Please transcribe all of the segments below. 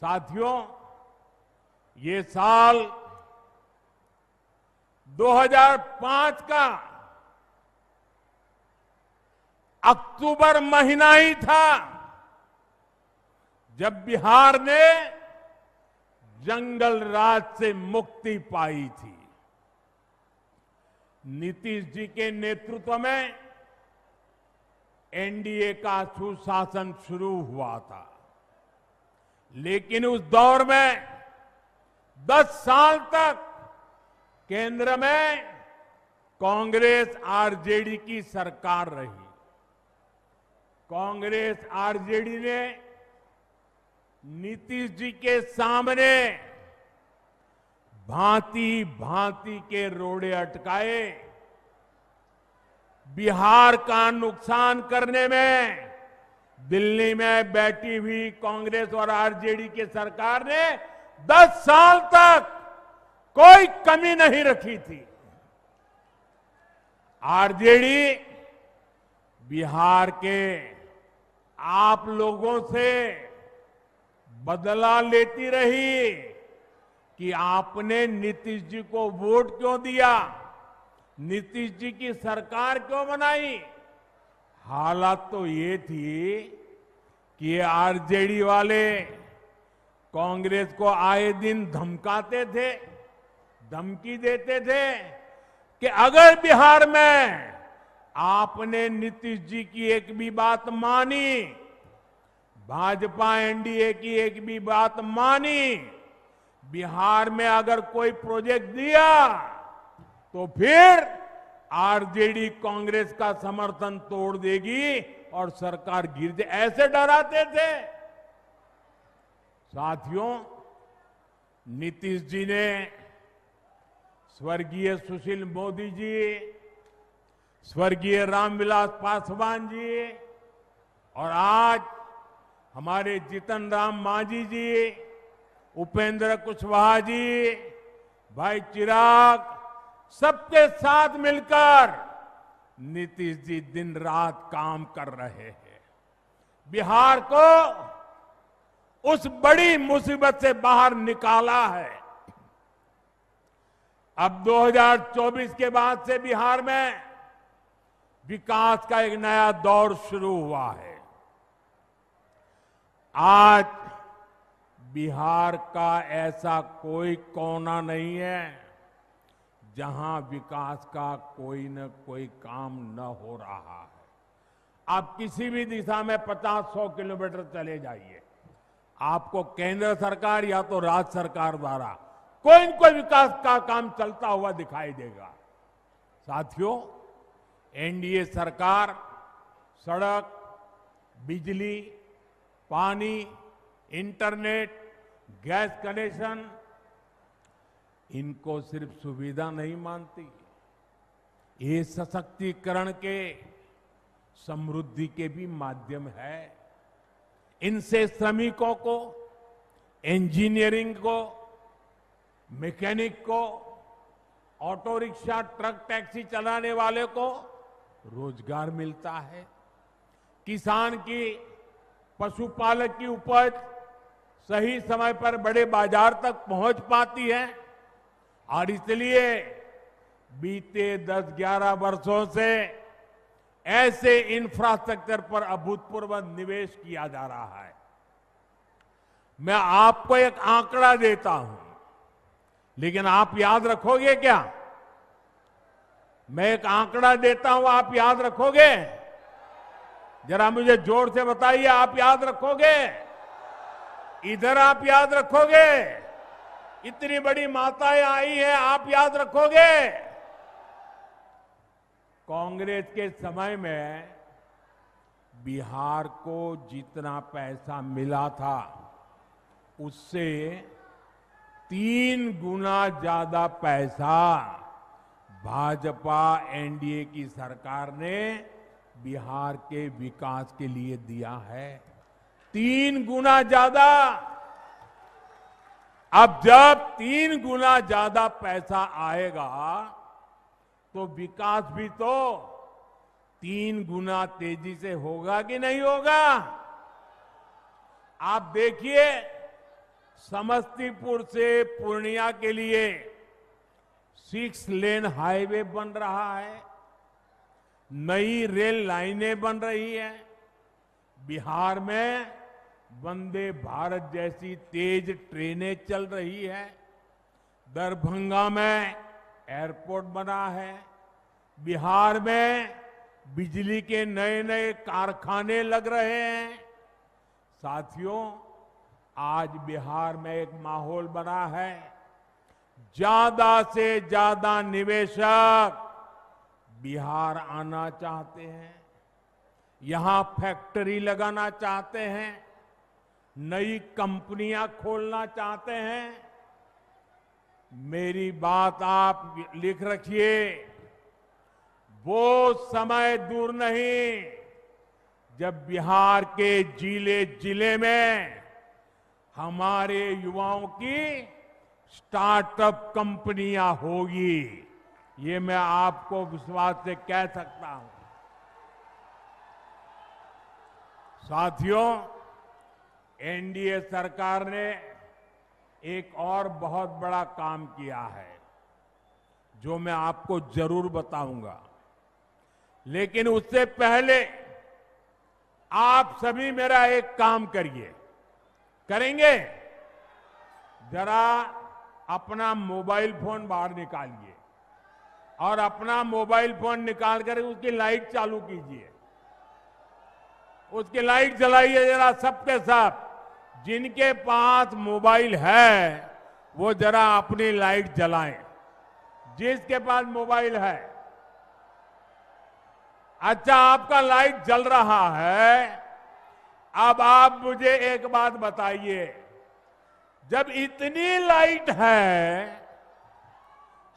साथियों, ये साल 2005 का अक्टूबर महीना ही था जब बिहार ने जंगल राज से मुक्ति पाई थी। नीतीश जी के नेतृत्व में एनडीए का सुशासन शुरू हुआ था, लेकिन उस दौर में 10 साल तक केंद्र में कांग्रेस आरजेडी की सरकार रही। कांग्रेस आरजेडी ने नीतीश जी के सामने भांति भांति के रोड़े अटकाए। बिहार का नुकसान करने में दिल्ली में बैठी हुई कांग्रेस और आरजेडी की सरकार ने 10 साल तक कोई कमी नहीं रखी थी। आरजेडी बिहार के आप लोगों से बदला लेती रही कि आपने नीतीश जी को वोट क्यों दिया, नीतीश जी की सरकार क्यों बनाई। हालात तो ये थी कि ये आरजेडी वाले कांग्रेस को आए दिन धमकाते थे, धमकी देते थे कि अगर बिहार में आपने नीतीश जी की एक भी बात मानी, भाजपा एनडीए की एक भी बात मानी, बिहार में अगर कोई प्रोजेक्ट दिया तो फिर आरजेडी कांग्रेस का समर्थन तोड़ देगी और सरकार गिर जाए, ऐसे डराते थे। साथियों, नीतीश जी ने स्वर्गीय सुशील मोदी जी, स्वर्गीय रामविलास पासवान जी और आज हमारे जीतन राम मांझी जी, उपेंद्र कुशवाहा जी, भाई चिराग, सबके साथ मिलकर नीतीश जी दिन रात काम कर रहे हैं। बिहार को उस बड़ी मुसीबत से बाहर निकाला है। अब 2024 के बाद से बिहार में विकास का एक नया दौर शुरू हुआ है। आज बिहार का ऐसा कोई कोना नहीं है जहां विकास का कोई न कोई काम न हो रहा है। आप किसी भी दिशा में 50-100 किलोमीटर चले जाइए, आपको केंद्र सरकार या तो राज्य सरकार द्वारा कोई न कोई विकास का काम चलता हुआ दिखाई देगा। साथियों, एनडीए सरकार सड़क, बिजली, पानी, इंटरनेट, गैस कनेक्शन, इनको सिर्फ सुविधा नहीं मानती, ये सशक्तिकरण के, समृद्धि के भी माध्यम है। इनसे श्रमिकों को, इंजीनियरिंग को, मैकेनिक को, ऑटो रिक्शा, ट्रक, टैक्सी चलाने वाले को रोजगार मिलता है। किसान की, पशुपालक की उपज सही समय पर बड़े बाजार तक पहुंच पाती है और इसलिए बीते 10-11 वर्षों से ऐसे इंफ्रास्ट्रक्चर पर अभूतपूर्व निवेश किया जा रहा है। मैं आपको एक आंकड़ा देता हूं, लेकिन आप याद रखोगे क्या? मैं एक आंकड़ा देता हूं, आप याद रखोगे? जरा मुझे जोर से बताइए, आप याद रखोगे? इधर आप याद रखोगे? इतनी बड़ी माताएं आई हैं, आप याद रखोगे? कांग्रेस के समय में बिहार को जितना पैसा मिला था उससे 3 गुना ज्यादा पैसा भाजपा एनडीए की सरकार ने बिहार के विकास के लिए दिया है। 3 गुना ज्यादा। अब जब 3 गुना ज्यादा पैसा आएगा तो विकास भी तो 3 गुना तेजी से होगा कि नहीं होगा? आप देखिए, समस्तीपुर से पूर्णिया के लिए 6 लेन हाईवे बन रहा है, नई रेल लाइनें बन रही हैं। बिहार में वंदे भारत जैसी तेज ट्रेनें चल रही है। दरभंगा में एयरपोर्ट बना है। बिहार में बिजली के नए नए कारखाने लग रहे हैं। साथियों, आज बिहार में एक माहौल बना है। ज्यादा से ज्यादा निवेशक बिहार आना चाहते हैं, यहां फैक्ट्री लगाना चाहते हैं, नई कंपनियां खोलना चाहते हैं। मेरी बात आप लिख रखिए, वो समय दूर नहीं जब बिहार के जिले जिले में हमारे युवाओं की स्टार्टअप कंपनियां होगी। ये मैं आपको विश्वास से कह सकता हूं। साथियों, एनडीए सरकार ने एक और बहुत बड़ा काम किया है जो मैं आपको जरूर बताऊंगा, लेकिन उससे पहले आप सभी मेरा एक काम करिए। करेंगे? जरा अपना मोबाइल फोन बाहर निकालिए और अपना मोबाइल फोन निकाल कर उसकी लाइट चालू कीजिए, उसकी लाइट जलाइए जरा सबके सब। जिनके पास मोबाइल है वो जरा अपनी लाइट जलाएं, जिसके पास मोबाइल है। अच्छा, आपका लाइट जल रहा है। अब आप मुझे एक बात बताइए, जब इतनी लाइट है,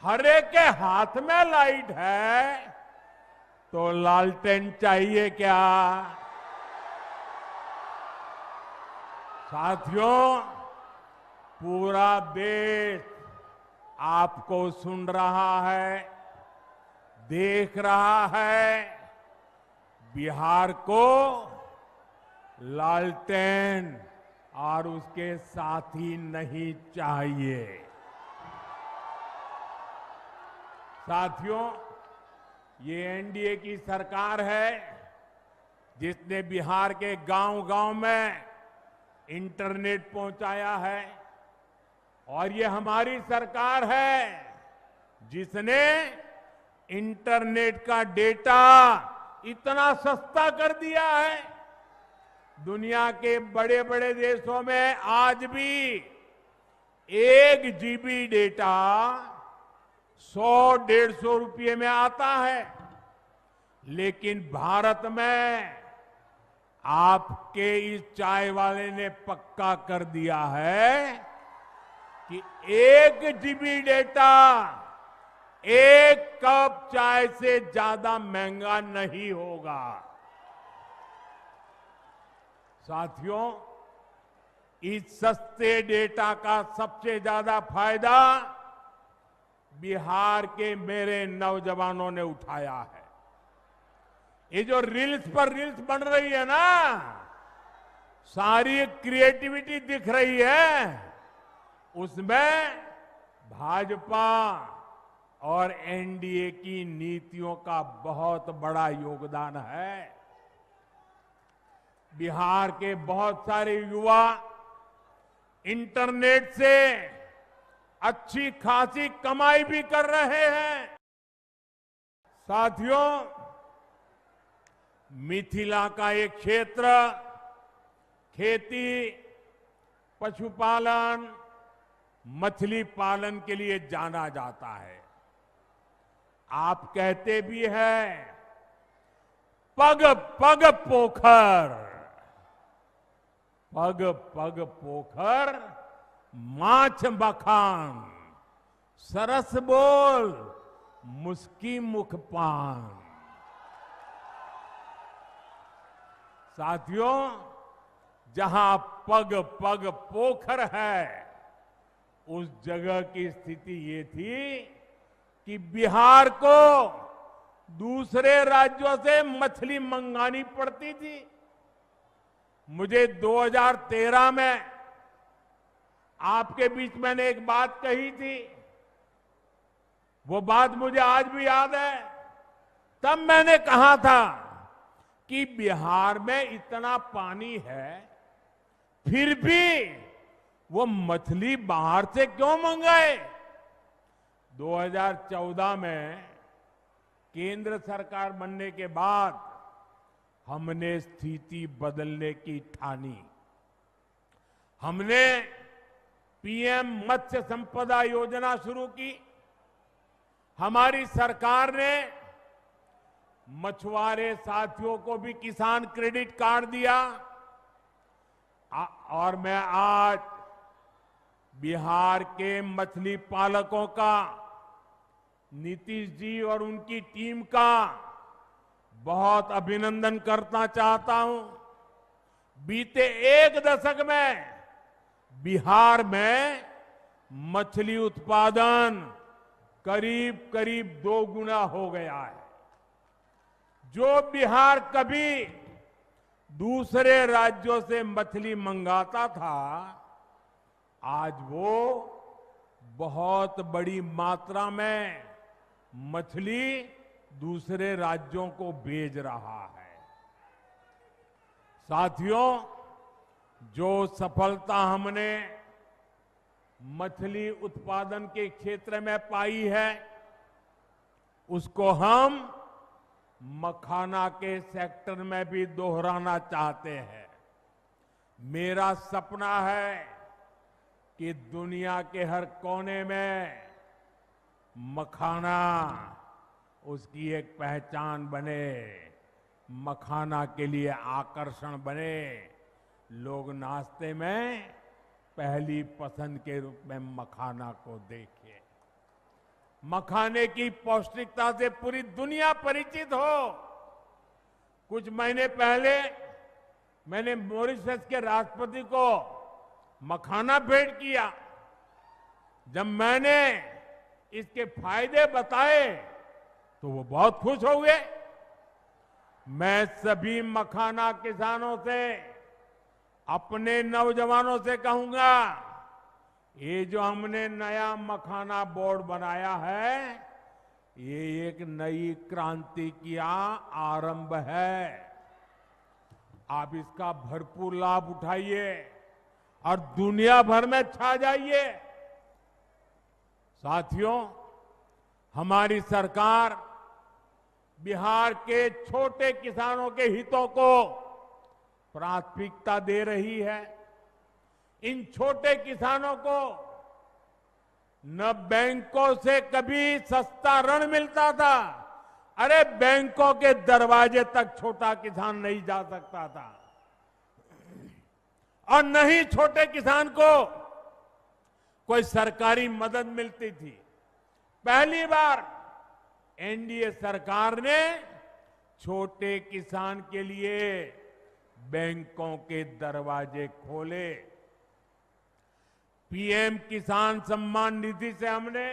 हर एक के हाथ में लाइट है, तो लालटेन चाहिए क्या? साथियों, पूरा देश आपको सुन रहा है, देख रहा है। बिहार को लालटेन और उसके साथी नहीं चाहिए। साथियों, ये एनडीए की सरकार है जिसने बिहार के गांव-गांव में इंटरनेट पहुंचाया है, और ये हमारी सरकार है जिसने इंटरनेट का डेटा इतना सस्ता कर दिया है। दुनिया के बड़े बड़े देशों में आज भी 1 GB डेटा 100-150 रुपये में आता है, लेकिन भारत में आपके इस चाय वाले ने पक्का कर दिया है कि 1 GB डेटा 1 कप चाय से ज्यादा महंगा नहीं होगा। साथियों, इस सस्ते डेटा का सबसे ज्यादा फायदा बिहार के मेरे नौजवानों ने उठाया है। ये जो रील्स पर रील्स बन रही है ना, सारी क्रिएटिविटी दिख रही है, उसमें भाजपा और एनडीए की नीतियों का बहुत बड़ा योगदान है। बिहार के बहुत सारे युवा इंटरनेट से अच्छी खासी कमाई भी कर रहे हैं। साथियों, मिथिला का एक क्षेत्र खेती, पशुपालन, मछली पालन के लिए जाना जाता है। आप कहते भी हैं, पग पग पोखर, पग पग पोखर माछ बखान, सरस बोल मुस्की मुख पान। साथियों, जहां पग पग पोखर है, उस जगह की स्थिति ये थी कि बिहार को दूसरे राज्यों से मछली मंगानी पड़ती थी। मुझे 2013 में आपके बीच मैंने एक बात कही थी, वो बात मुझे आज भी याद है। तब मैंने कहा था कि बिहार में इतना पानी है, फिर भी वो मछली बाहर से क्यों मंगाए। 2014 में केंद्र सरकार बनने के बाद हमने स्थिति बदलने की ठानी। हमने पीएम मत्स्य संपदा योजना शुरू की। हमारी सरकार ने मछुआरे साथियों को भी किसान क्रेडिट कार्ड दिया। और मैं आज बिहार के मछली पालकों का, नीतीश जी और उनकी टीम का बहुत अभिनंदन करना चाहता हूं। बीते एक दशक में बिहार में मछली उत्पादन करीब करीब 2 गुना हो गया है। जो बिहार कभी दूसरे राज्यों से मछली मंगाता था, आज वो बहुत बड़ी मात्रा में मछली दूसरे राज्यों को भेज रहा है। साथियों, जो सफलता हमने मछली उत्पादन के क्षेत्र में पाई है, उसको हम मखाना के सेक्टर में भी दोहराना चाहते हैं। मेरा सपना है कि दुनिया के हर कोने में मखाना उसकी एक पहचान बने, मखाना के लिए आकर्षण बने, लोग नाश्ते में पहली पसंद के रूप में मखाना को देखें। मखाने की पौष्टिकता से पूरी दुनिया परिचित हो। कुछ महीने पहले मैंने मॉरिशस के राष्ट्रपति को मखाना भेंट किया। जब मैंने इसके फायदे बताए तो वो बहुत खुश हो गए। मैं सभी मखाना किसानों से, अपने नौजवानों से कहूंगा, ये जो हमने नया मखाना बोर्ड बनाया है, ये एक नई क्रांति का आरंभ है। आप इसका भरपूर लाभ उठाइए और दुनिया भर में छा जाइए। साथियों, हमारी सरकार बिहार के छोटे किसानों के हितों को प्राथमिकता दे रही है। इन छोटे किसानों को न बैंकों से कभी सस्ता ऋण मिलता था। अरे बैंकों के दरवाजे तक छोटा किसान नहीं जा सकता था, और न ही छोटे किसान को कोई सरकारी मदद मिलती थी। पहली बार एनडीए सरकार ने छोटे किसान के लिए बैंकों के दरवाजे खोले। पीएम किसान सम्मान निधि से हमने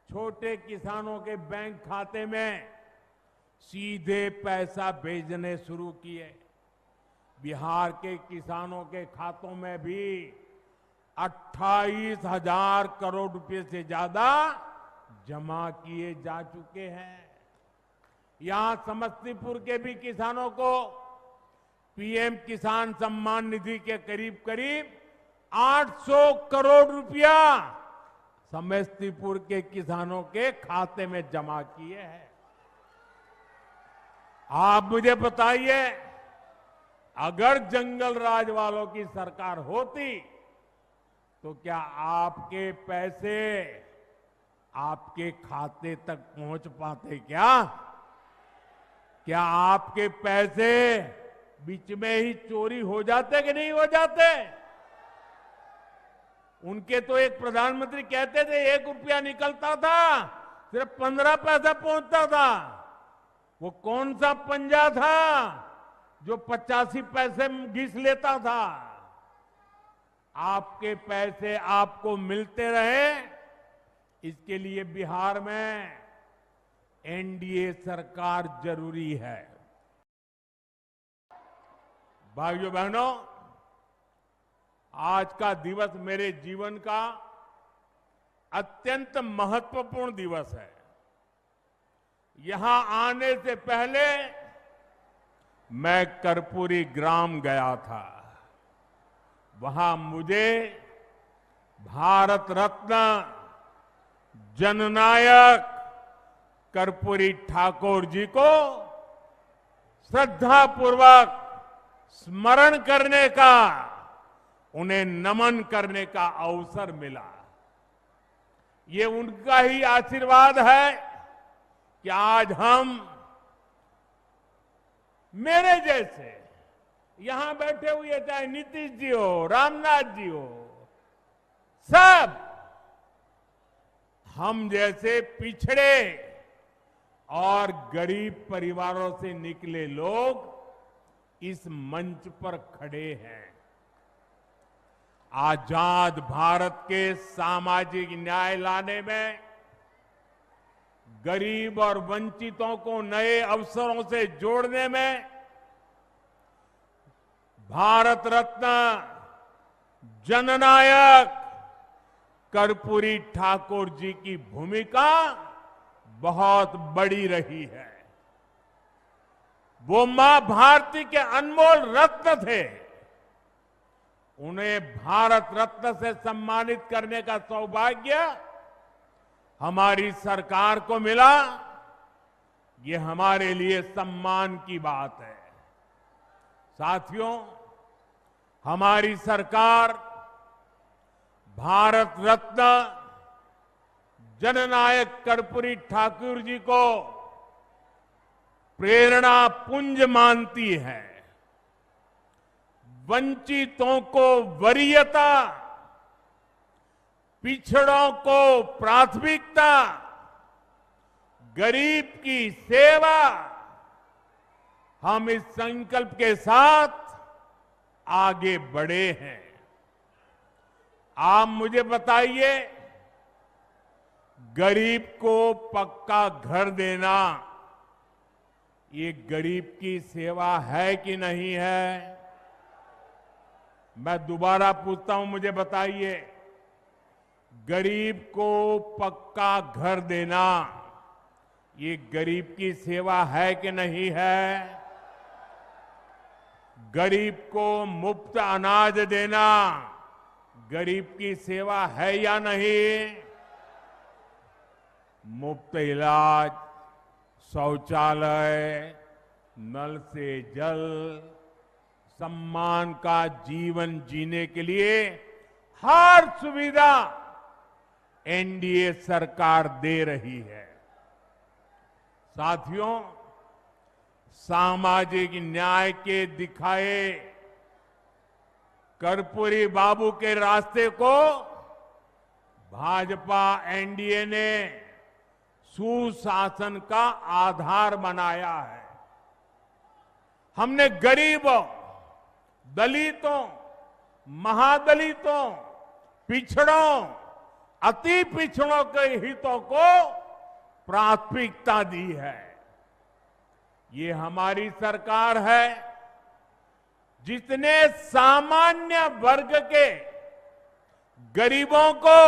छोटे किसानों के बैंक खाते में सीधे पैसा भेजने शुरू किए। बिहार के किसानों के खातों में भी 28,000 करोड़ रुपए से ज्यादा जमा किए जा चुके हैं। यहां समस्तीपुर के भी किसानों को पीएम किसान सम्मान निधि के करीब करीब 800 करोड़ रुपया समस्तीपुर के किसानों के खाते में जमा किए हैं। आप मुझे बताइए, अगर जंगल राज वालों की सरकार होती तो क्या आपके पैसे आपके खाते तक पहुंच पाते? क्या आपके पैसे बीच में ही चोरी हो जाते कि नहीं हो जाते? उनके तो एक प्रधानमंत्री कहते थे 1 रुपया निकलता था, सिर्फ 15 पैसा पहुंचता था। वो कौन सा पंजा था जो 85 पैसे घिस लेता था? आपके पैसे आपको मिलते रहे, इसके लिए बिहार में एनडीए सरकार जरूरी है। भाइयों बहनों, आज का दिवस मेरे जीवन का अत्यंत महत्वपूर्ण दिवस है। यहां आने से पहले मैं कर्पूरी ग्राम गया था। वहां मुझे भारत रत्न जननायक कर्पूरी ठाकुर जी को श्रद्धापूर्वक स्मरण करने का, उन्हें नमन करने का अवसर मिला। ये उनका ही आशीर्वाद है कि आज हम, मेरे जैसे यहां बैठे हुए, चाहे नीतीश जी हो, रामनाथ जी हो, सब हम जैसे पिछड़े और गरीब परिवारों से निकले लोग इस मंच पर खड़े हैं। आजाद भारत के सामाजिक न्याय लाने में, गरीब और वंचितों को नए अवसरों से जोड़ने में भारत रत्न जननायक कर्पूरी ठाकुर जी की भूमिका बहुत बड़ी रही है। वो मां भारती के अनमोल रत्न थे। उन्हें भारत रत्न से सम्मानित करने का सौभाग्य हमारी सरकार को मिला। ये हमारे लिए सम्मान की बात है। साथियों, हमारी सरकार भारत रत्न जननायक कर्पूरी ठाकुर जी को प्रेरणा पुंज मानती है। वंचितों को वरीयता, पिछड़ों को प्राथमिकता, गरीब की सेवा, हम इस संकल्प के साथ आगे बढ़े हैं। आप मुझे बताइए, गरीब को पक्का घर देना ये गरीब की सेवा है कि नहीं है? मैं दोबारा पूछता हूं, मुझे बताइए, गरीब को पक्का घर देना ये गरीब की सेवा है कि नहीं है? गरीब को मुफ्त अनाज देना गरीब की सेवा है या नहीं? मुफ्त इलाज, शौचालय, नल से जल, सम्मान का जीवन जीने के लिए हर सुविधा एनडीए सरकार दे रही है। साथियों, सामाजिक न्याय के दिखाए कर्पूरी बाबू के रास्ते को भाजपा एनडीए ने सुशासन का आधार बनाया है। हमने गरीबों, दलितों, महादलितों, पिछड़ों, अति पिछड़ों के हितों को प्राथमिकता दी है। ये हमारी सरकार है जितने सामान्य वर्ग के गरीबों को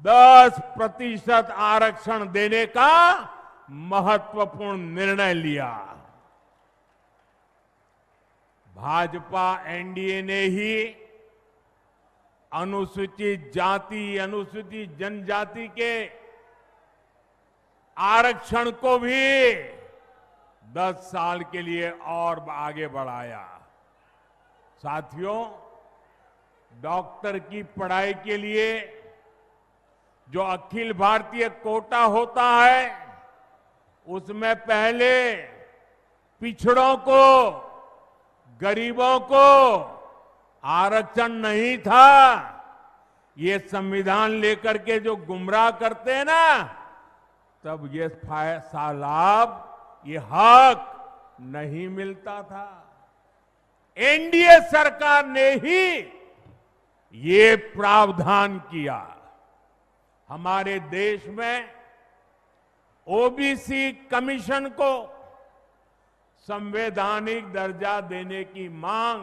10% आरक्षण देने का महत्वपूर्ण निर्णय लिया। भाजपा एनडीए ने ही अनुसूचित जाति, अनुसूचित जनजाति के आरक्षण को भी 10 साल के लिए और आगे बढ़ाया। साथियों, डॉक्टर की पढ़ाई के लिए जो अखिल भारतीय कोटा होता है, उसमें पहले पिछड़ों को, गरीबों को आरक्षण नहीं था। ये संविधान लेकर के जो गुमराह करते हैं ना, तब ये लाभ, ये हक नहीं मिलता था। एनडीए सरकार ने ही ये प्रावधान किया। हमारे देश में ओबीसी कमीशन को संवैधानिक दर्जा देने की मांग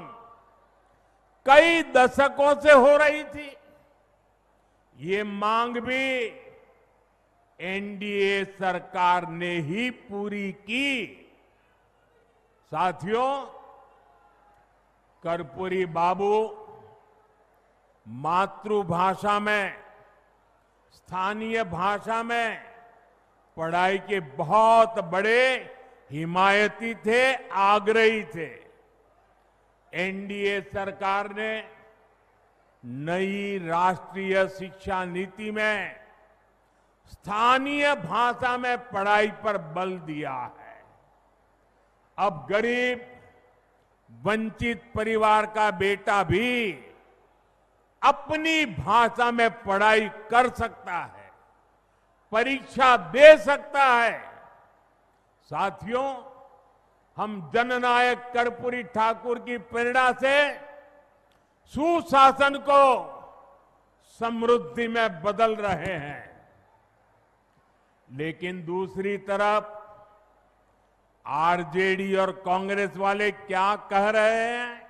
कई दशकों से हो रही थी। ये मांग भी एनडीए सरकार ने ही पूरी की। साथियों, कर्पूरी बाबू मातृभाषा में, स्थानीय भाषा में पढ़ाई के बहुत बड़े हिमायती थे, आग्रही थे। एनडीए सरकार ने नई राष्ट्रीय शिक्षा नीति में स्थानीय भाषा में पढ़ाई पर बल दिया है। अब गरीब वंचित परिवार का बेटा भी अपनी भाषा में पढ़ाई कर सकता है, परीक्षा दे सकता है। साथियों, हम जननायक कर्पूरी ठाकुर की प्रेरणा से सुशासन को समृद्धि में बदल रहे हैं। लेकिन दूसरी तरफ आरजेडी और कांग्रेस वाले क्या कह रहे हैं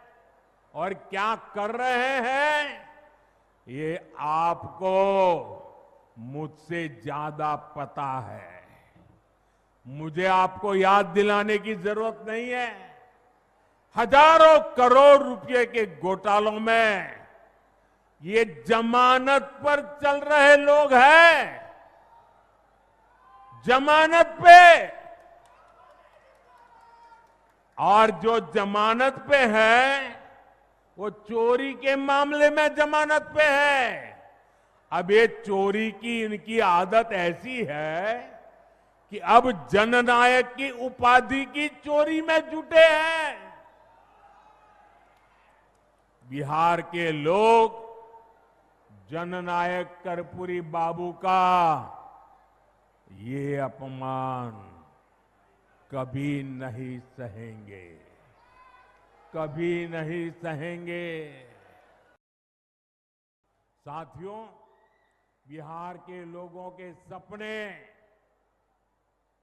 और क्या कर रहे हैं, ये आपको मुझसे ज्यादा पता है। मुझे आपको याद दिलाने की जरूरत नहीं है। हजारों करोड़ रुपए के घोटालों में ये जमानत पर चल रहे लोग हैं, जमानत पे। और जो जमानत पे है वो चोरी के मामले में जमानत पे है। अब ये चोरी की इनकी आदत ऐसी है कि अब जननायक की उपाधि की चोरी में जुटे हैं। बिहार के लोग जननायक कर्पूरी बाबू का ये अपमान कभी नहीं सहेंगे, कभी नहीं सहेंगे। साथियों, बिहार के लोगों के सपने,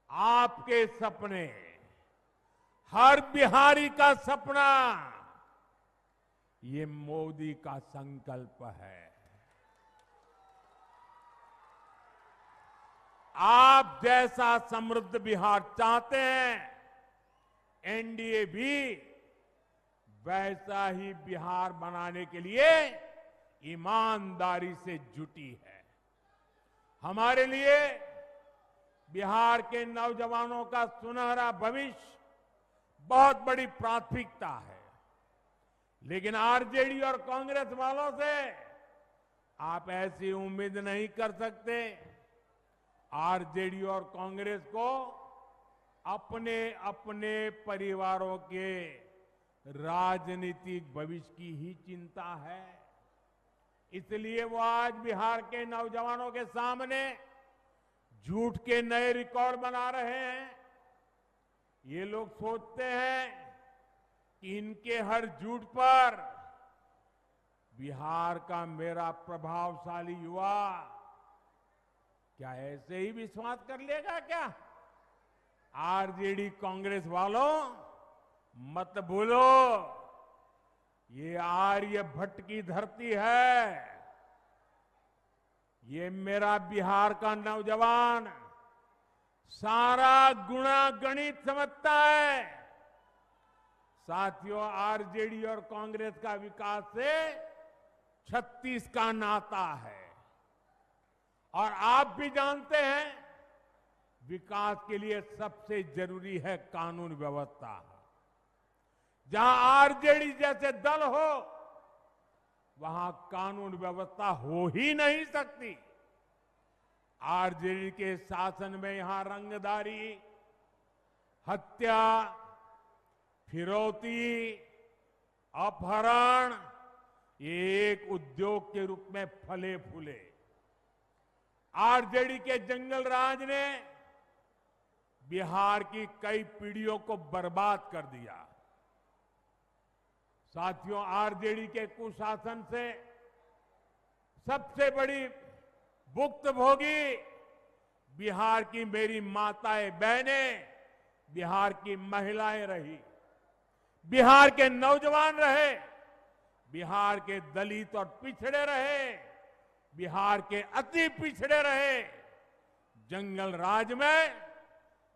आपके सपने, हर बिहारी का सपना, ये मोदी का संकल्प है। आप जैसा समृद्ध बिहार चाहते हैं, एनडीए भी वैसा ही बिहार बनाने के लिए ईमानदारी से जुटी है। हमारे लिए बिहार के नौजवानों का सुनहरा भविष्य बहुत बड़ी प्राथमिकता है। लेकिन आरजेडी और कांग्रेस वालों से आप ऐसी उम्मीद नहीं कर सकते। आरजेडी और कांग्रेस को अपने अपने परिवारों के राजनीतिक भविष्य की ही चिंता है। इसलिए वो आज बिहार के नौजवानों के सामने झूठ के नए रिकॉर्ड बना रहे हैं। ये लोग सोचते हैं कि इनके हर झूठ पर बिहार का मेरा प्रभावशाली युवा क्या ऐसे ही विश्वास कर लेगा क्या? आरजेडी कांग्रेस वालों, मत भूलो, ये आर्यभट्ट की धरती है। ये मेरा बिहार का नौजवान सारा गुणा गणित समझता है। साथियों, आरजेडी और कांग्रेस का विकास से 36 का नाता है। और आप भी जानते हैं, विकास के लिए सबसे जरूरी है कानून व्यवस्था। जहां आरजेडी जैसे दल हो, वहां कानून व्यवस्था हो ही नहीं सकती। आरजेडी के शासन में यहां रंगदारी, हत्या, फिरौती, अपहरण ये एक उद्योग के रूप में फले फूले। आरजेडी के जंगल राज ने बिहार की कई पीढ़ियों को बर्बाद कर दिया। साथियों, आरजेडी के कुशासन से सबसे बड़ी भुक्तभोगी बिहार की मेरी माताएं बहनें, बिहार की महिलाएं रही, बिहार के नौजवान रहे, बिहार के दलित और पिछड़े रहे, बिहार के अति पिछड़े रहे। जंगल राज में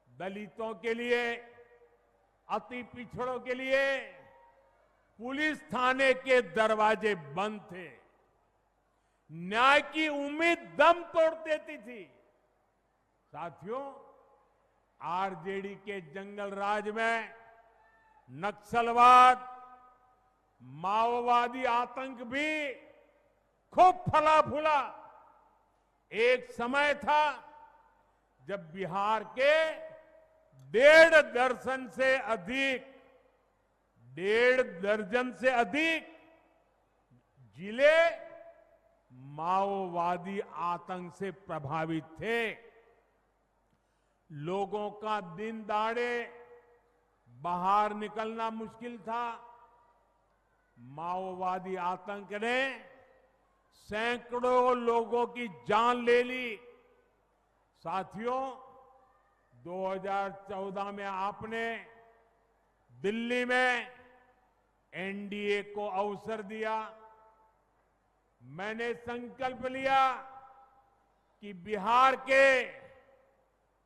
दलितों के लिए, अति पिछड़ों के लिए पुलिस थाने के दरवाजे बंद थे। न्याय की उम्मीद दम तोड़ देती थी। साथियों, आरजेडी के जंगल राज में नक्सलवाद, माओवादी आतंक भी खूब फला फूला। एक समय था जब बिहार के 1.5 दर्जन से अधिक जिले माओवादी आतंक से प्रभावित थे। लोगों का दिन दहाड़े बाहर निकलना मुश्किल था। माओवादी आतंक ने सैकड़ों लोगों की जान ले ली। साथियों, 2014 में आपने दिल्ली में एनडीए को अवसर दिया। मैंने संकल्प लिया कि बिहार के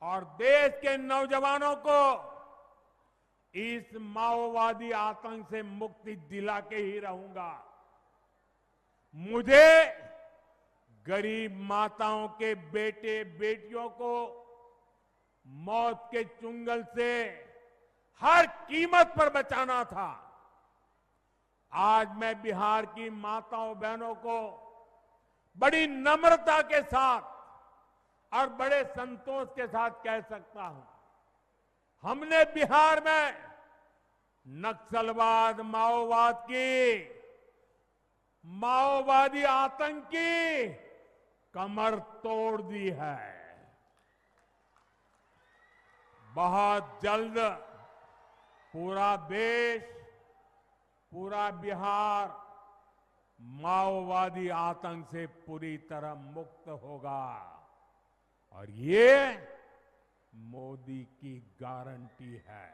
और देश के नौजवानों को इस माओवादी आतंक से मुक्ति दिला के ही रहूंगा। मुझे गरीब माताओं के बेटे बेटियों को मौत के चुंगल से हर कीमत पर बचाना था। आज मैं बिहार की माताओं बहनों को बड़ी नम्रता के साथ और बड़े संतोष के साथ कह सकता हूं, हमने बिहार में नक्सलवाद, माओवादी आतंक की कमर तोड़ दी है। बहुत जल्द पूरा देश, पूरा बिहार माओवादी आतंक से पूरी तरह मुक्त होगा और ये मोदी की गारंटी है।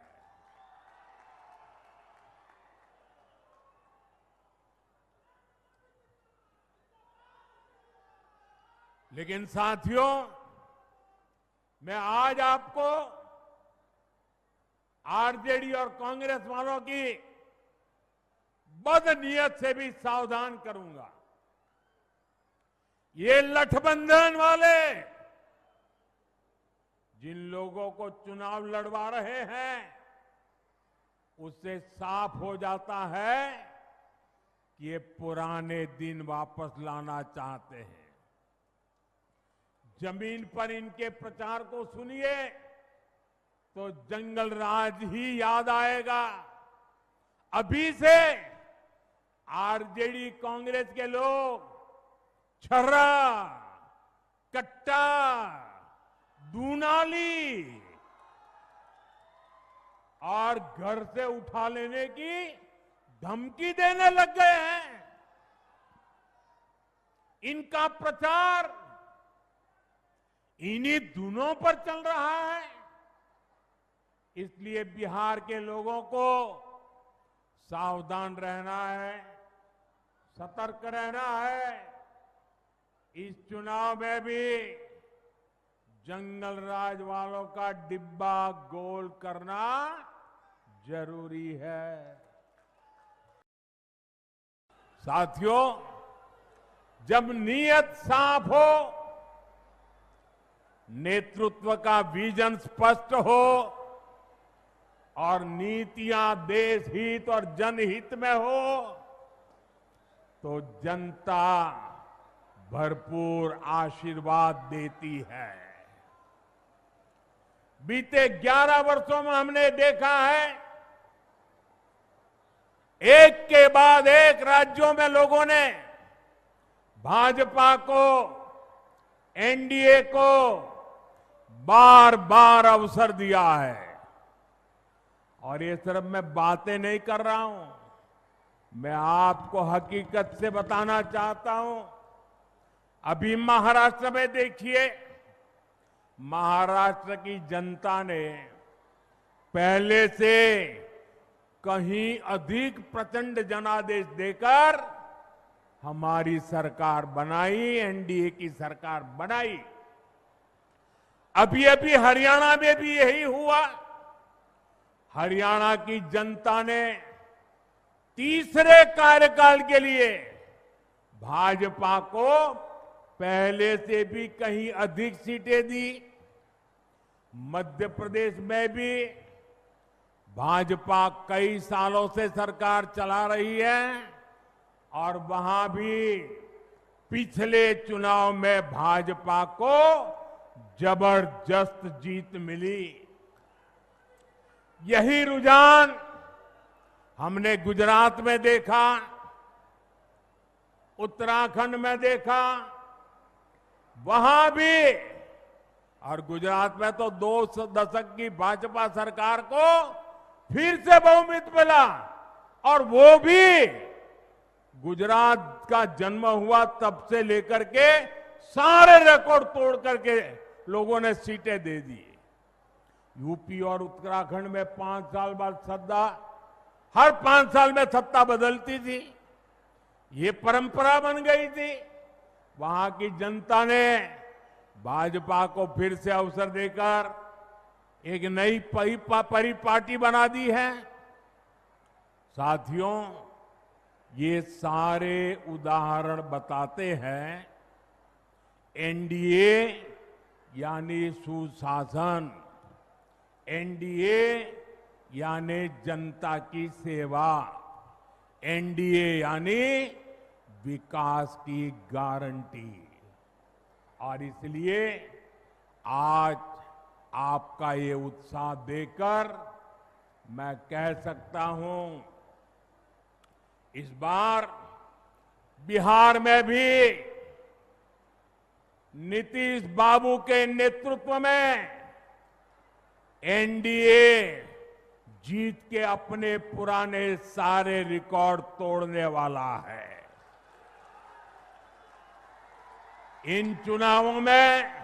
लेकिन साथियों, मैं आज आपको आरजेडी और कांग्रेस वालों की बदनीयत से भी सावधान करूंगा। ये गठबंधन वाले जिन लोगों को चुनाव लड़वा रहे हैं, उससे साफ हो जाता है कि ये पुराने दिन वापस लाना चाहते हैं। जमीन पर इनके प्रचार को सुनिए तो जंगल राज ही याद आएगा। अभी से आरजेडी कांग्रेस के लोग छर्रा, कट्टा, दूनाली और घर से उठा लेने की धमकी देने लग गए हैं। इनका प्रचार इन्हीं धुनों पर चल रहा है। इसलिए बिहार के लोगों को सावधान रहना है, सतर्क रहना है। इस चुनाव में भी जंगल राज वालों का डिब्बा गोल करना जरूरी है। साथियों, जब नीयत साफ हो, नेतृत्व का विजन स्पष्ट हो और नीतियां देश हित और जनहित में हो, तो जनता भरपूर आशीर्वाद देती है। बीते 11 वर्षों में हमने देखा है, एक के बाद एक राज्यों में लोगों ने भाजपा को, एनडीए को बार बार अवसर दिया है। और ये सिर्फ मैं बातें नहीं कर रहा हूं, मैं आपको हकीकत से बताना चाहता हूं। अभी महाराष्ट्र में देखिए, महाराष्ट्र की जनता ने पहले से कहीं अधिक प्रचंड जनादेश देकर हमारी सरकार बनाई, एनडीए की सरकार बनाई। अभी अभी हरियाणा में भी यही हुआ। हरियाणा की जनता ने तीसरे कार्यकाल के लिए भाजपा को पहले से भी कहीं अधिक सीटें दी। मध्य प्रदेश में भी भाजपा कई सालों से सरकार चला रही है और वहां भी पिछले चुनाव में भाजपा को जबरदस्त जीत मिली। यही रुझान हमने गुजरात में देखा, उत्तराखंड में देखा, वहां भी। और गुजरात में तो 2 दशक की भाजपा सरकार को फिर से बहुमत मिला और वो भी गुजरात का जन्म हुआ तब से लेकर के सारे रिकॉर्ड तोड़ करके लोगों ने सीटें दे दी। यूपी और उत्तराखंड में 5 साल बाद सत्ता, हर 5 साल में सत्ता बदलती थी, ये परंपरा बन गई थी। वहां की जनता ने भाजपा को फिर से अवसर देकर एक नई परिपाटी बना दी है। साथियों, ये सारे उदाहरण बताते हैं एनडीए यानी सुशासन, एनडीए यानी जनता की सेवा, एनडीए यानी विकास की गारंटी। और इसलिए आज आपका ये उत्साह देखकर मैं कह सकता हूं, इस बार बिहार में भी नीतीश बाबू के नेतृत्व में एनडीए जीत के अपने पुराने सारे रिकॉर्ड तोड़ने वाला है। इन चुनावों में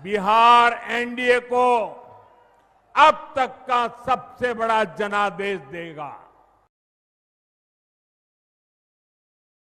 बिहार एनडीए को अब तक का सबसे बड़ा जनादेश देगा।